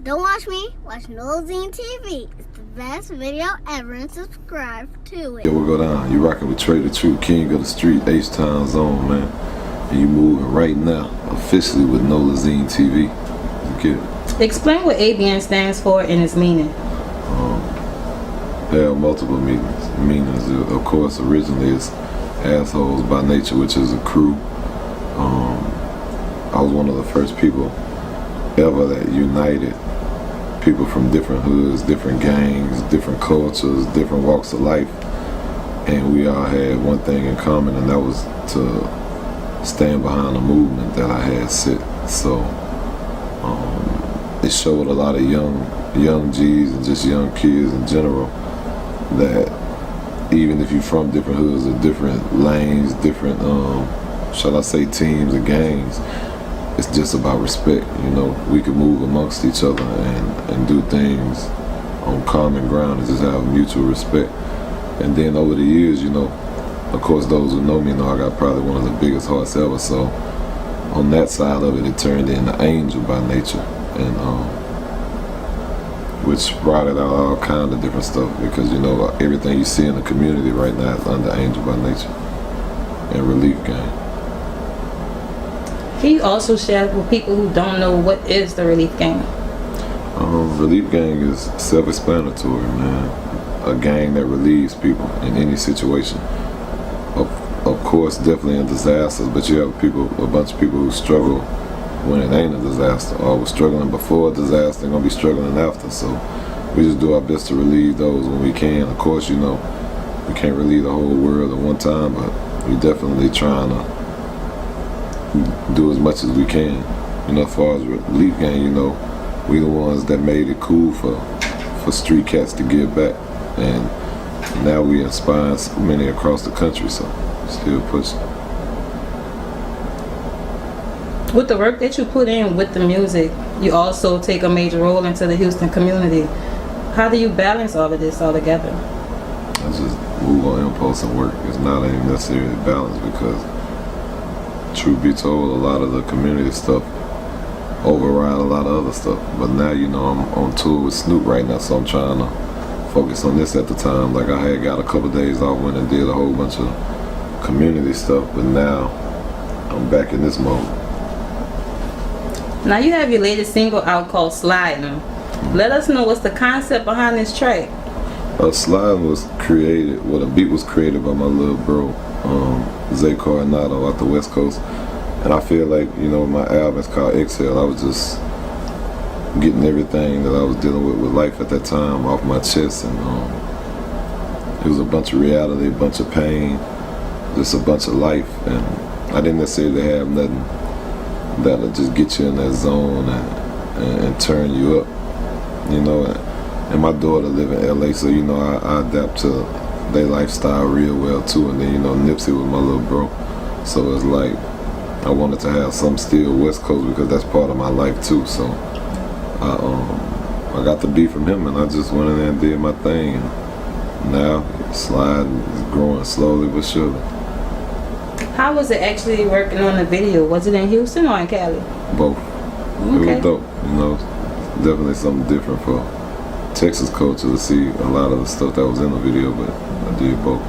Don't watch me, watch Nolazine TV. It's the best video ever and subscribe to it. Yeah, we'll go down. You rocking with Trae the True King of the Street, H-Town Zone, man. And you moving right now, officially with Nolazine TV. You get it? Explain what ABN stands for and its meaning. There are multiple meanings. Of course, originally it's Assholes by Nature, which is a crew. I was one of the first people ever that united people from different hoods, different gangs, different cultures, different walks of life, and we all had one thing in common, and that was to stand behind a movement that I had set. So it showed a lot of young G's and just young kids in general that even if you're from different hoods or different lanes, different shall I say teams and gangs, it's just about respect. You know, we can move amongst each other and do things on common ground and just have mutual respect. And then over the years, you know, of course those who know me know I got probably one of the biggest hearts ever. So on that side of it, it turned into Angel by Nature, and which brought it out all kind of different stuff, because you know everything you see in the community right now is under Angel by Nature and Relief Gang. Can you also share with people who don't know what is the Relief Gang? Relief Gang is self-explanatory, man. A gang that relieves people in any situation. Of course, definitely in disasters, but you have a bunch of people who struggle when it ain't a disaster, or was struggling before a disaster, they're gonna be struggling after. So we just do our best to relieve those when we can. Of course, you know, we can't relieve the whole world at one time, but we definitely trying to do as much as we can. You know, as far as Relief Gang, you know, we the ones that made it cool for street cats to give back, and now we inspire so many across the country, so still pushing. With the work that you put in with the music, you also take a major role into the Houston community. How do you balance all of this all together? I just move on impulse and work. It's not even necessarily balance, because truth be told, a lot of the community stuff override a lot of other stuff. But now, you know, I'm on tour with Snoop right now, so I'm trying to focus on this at the time. Like, I had got a couple days off when I did a whole bunch of community stuff, but now I'm back in this mode. Now you have your latest single out called Sliding. Let us know what's the concept behind this track. Sliding was created, well, the beat was created by my little bro, Zay Coronado out the West Coast. And I feel like, you know, my album is called Exhale. I was just getting everything that I was dealing with life at that time off my chest, and it was a bunch of reality, a bunch of pain, just a bunch of life, and I didn't necessarily have nothing that'll just get you in that zone and turn you up, you know. And my daughter live in LA, so you know I adapt to their lifestyle real well too. And then, you know, Nipsey was my little bro, so it's like I wanted to have some still West Coast, because that's part of my life too. So I got the beat from him, and I just went in there and did my thing. And now Sliding is growing slowly but surely. How was it actually working on the video? Was it in Houston or in Cali? Both. Okay. It was dope, you know. Definitely something different for Texas culture to see a lot of the stuff that was in the video, but I did both.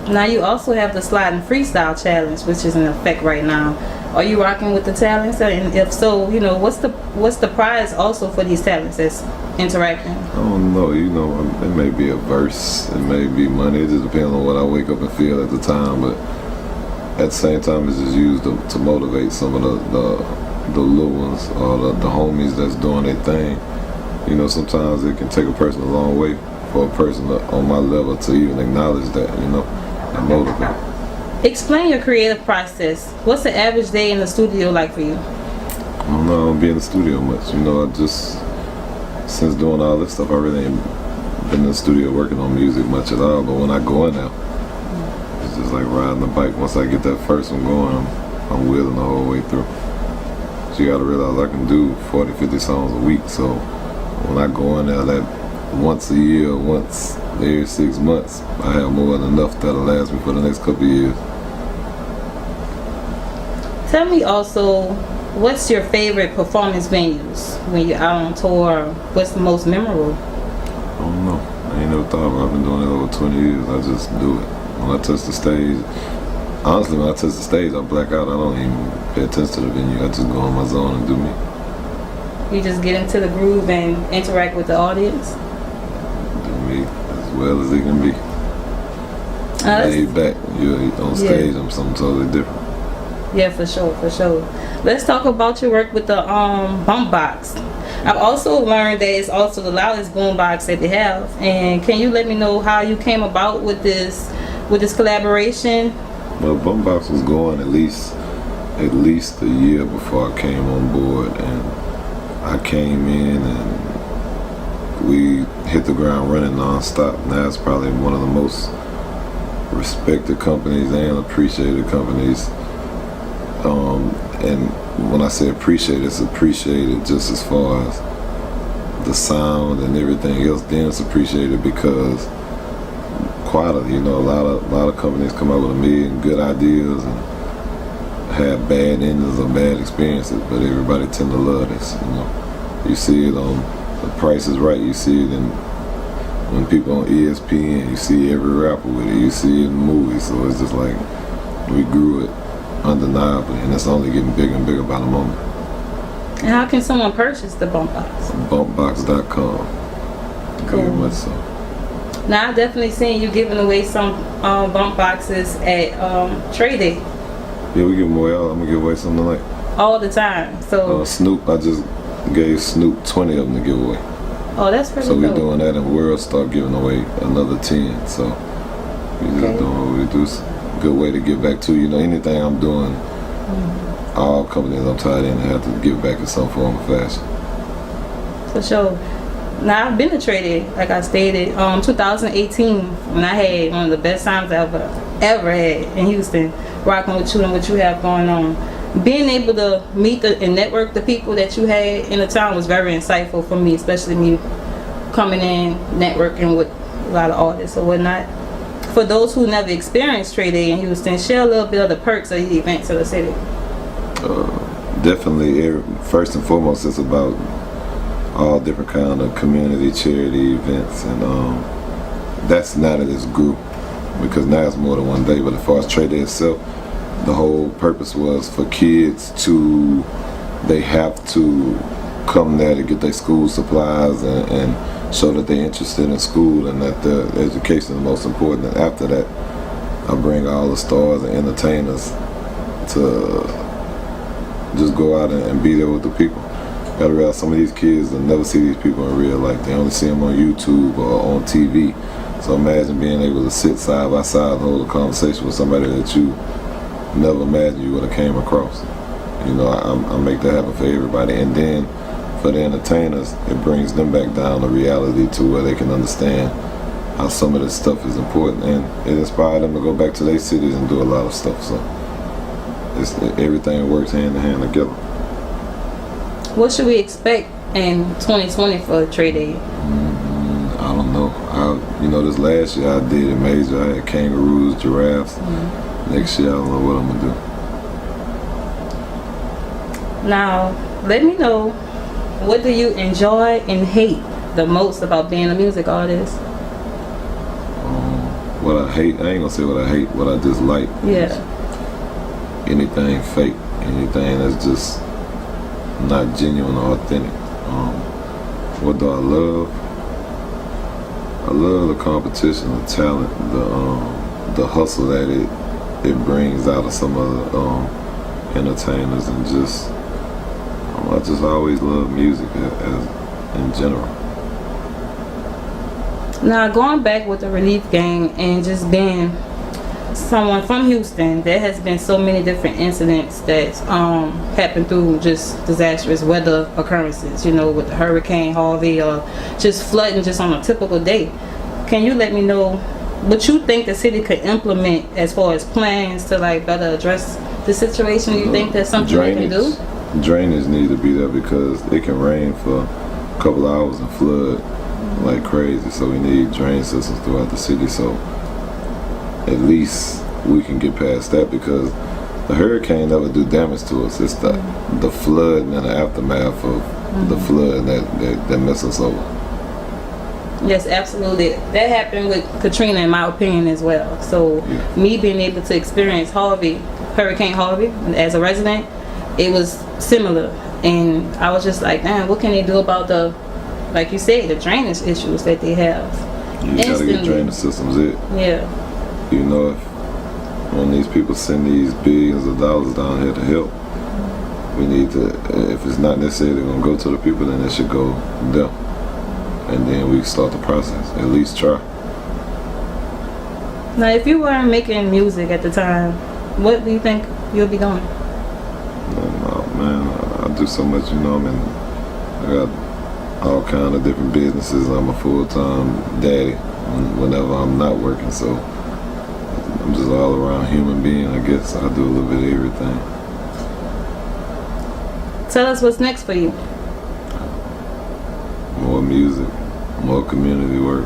Now you also have the Sliding Freestyle Challenge, which is in effect right now. Are you rocking with the talents? And if so, you know, what's the prize also for these talents that's interacting? I don't know, you know, it may be a verse, it may be money, it just depends on what I wake up and feel at the time, but at the same time, it's just used to motivate some of the little ones, or the homies that's doing their thing. You know, sometimes it can take a person a long way for a person on my level to even acknowledge that, you know, and motivate. Explain your creative process. What's the average day in the studio like for you? I don't know, I don't be in the studio much. You know, since doing all this stuff, I really ain't been in the studio working on music much at all. But when I go in there, it's just like riding the bike. Once I get that first one going, I'm wheeling the whole way through. So you gotta realize I can do 40, 50 songs a week. So when I go in there, that once a year, once every 6 months, I have more than enough that'll last me for the next couple of years. Tell me also what's your favorite performance venues when you're out on tour? What's the most memorable? I don't know. I ain't never thought about it. I've been doing it over 20 years. I just do it. When I touch the stage, honestly, when I touch the stage, I black out. I don't even pay attention to the venue. I just go in my zone and do me. You just get into the groove and interact with the audience? Do me as well as it can be. Laid back. You're on stage, I'm something totally different. Yeah, for sure, for sure. Let's talk about your work with the Bumpboxx. I've also learned that it's also the loudest boombox that they have. And can you let me know how you came about with this collaboration? Well, Bumpboxx was going at least a year before I came on board, and I came in and we hit the ground running non-stop. Now it's probably one of the most respected companies and appreciated companies. And when I say appreciated, it's appreciated just as far as the sound and everything else. Then it's appreciated because quality. You know, a lot of companies come out with a million good ideas and have bad endings or bad experiences, but everybody tend to love this. You know, you see it on The Price is Right. You see it when people on ESPN. You see every rapper with it. You see it in movies. So it's just like we grew it undeniably, and it's only getting bigger and bigger by the moment. And how can someone purchase the Bumpboxx? Bumpboxx.com. Cool. Very much so. Now I've definitely seen you giving away some Bumpboxxes at Trae Day. Yeah, we give them away. I'm gonna give away some tonight. All the time. So Snoop, I just gave Snoop 20 of them to give away. oh, that's pretty So cool. we're doing that, and we'll start giving away another 10. So we're just doing what we do. It's a good way to give back to, you know, anything I'm doing. All companies I'm tied in, I have to give back in some form or fashion. For sure. Now I've been to Trae Day, like I stated, 2018, when I had one of the best times I ever had in Houston, rocking with you and what you have going on. Being able to meet and network the people that you had in the town was very insightful for me, especially me coming in, networking with a lot of artists or whatnot. For those who never experienced Trae Day in Houston, share a little bit of the perks of the events of the city. Definitely, first and foremost, it's about all different kind of community charity events, and that's now that it's grew, because now it's more than one day. But as far as Trae Day itself, the whole purpose was for kids they have to come there to get their school supplies and show that they're interested in school and that the education is most important. And after that, I bring all the stars and entertainers to just go out and be there with the people. Gotta realize some of these kids will never see these people in real life. They only see them on YouTube or on TV. So imagine being able to sit side by side and hold a conversation with somebody that you never imagined you would have came across. You know, I make that happen for everybody. And then for the entertainers, it brings them back down to reality to where they can understand how some of this stuff is important, and it inspired them to go back to their cities and do a lot of stuff. So everything works hand in hand together. What should we expect in 2020 for Trae Day? I don't know. This last year I did it major. I had kangaroos, giraffes. Next year I don't know what I'm gonna do. Now, let me know, what do you enjoy and hate the most about being a music artist? What I hate, I ain't gonna say what I hate, what I dislike. Yeah. Anything fake, anything that's just not genuine or authentic. What do I love? I love the competition, the talent, the hustle that it brings out of some of the entertainers, and just I just always love music as in general. Now, going back with the Relief Gang and just being someone from Houston, there has been so many different incidents that happened through just disastrous weather occurrences, with the Hurricane Harvey or just flooding just on a typical day. Can you let me know what you think the city could implement as far as plans to better address the situation? You think there's something they can do? Drainage needs to be there, because it can rain for a couple hours and flood like crazy. So we need drain systems throughout the city. So at least we can get past that, because the hurricane never do damage to us. It's the flood and the aftermath of the flood that mess us over. Yes, absolutely. That happened with Katrina, in my opinion, as well. So me being able to experience Hurricane Harvey, as a resident, it was similar. And I was just like, man, what can they do about like you said, the drainage issues that they have? You gotta get drainage systems in. Yeah. You know, when these people send these billions of dollars down here to help, we need to, if it's not necessarily going to go to the people, then it should go to them. And then we start the process. At least try. Now, if you weren't making music at the time, what do you think you'll be doing? No, man, I do so much, you know. I mean, I got all kind of different businesses. I'm a full-time daddy whenever I'm not working, so I'm just all around human being, I guess. I do a little bit of everything. Tell us what's next for you. More music, more community work,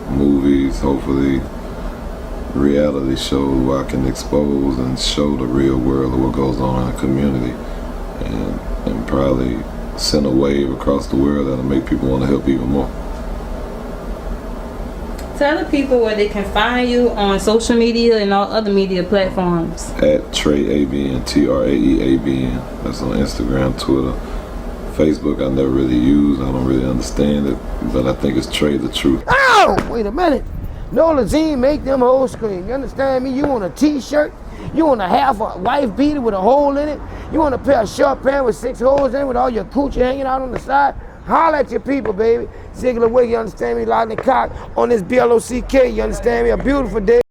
movies, hopefully reality shows where I can expose and show the real world of what goes on in the community, and probably send a wave across the world that'll make people want to help even more. Tell the people where they can find you on social media and all other media platforms. At Trae ABN, Trae ABN. That's on Instagram, Twitter, Facebook. I never really use. I don't really understand it, but I think it's Trae the Truth. Oh, wait a minute. Nolazine make them hoes scream. You understand me? You want a t-shirt? You want a half a wife beater with a hole in it? You want a pair of short pants with 6 holes in it with all your coochie hanging out on the side? Holler at your people, baby. Ziggler wig, you understand me? Lightning cock on this BLOCK, you understand me? A beautiful day.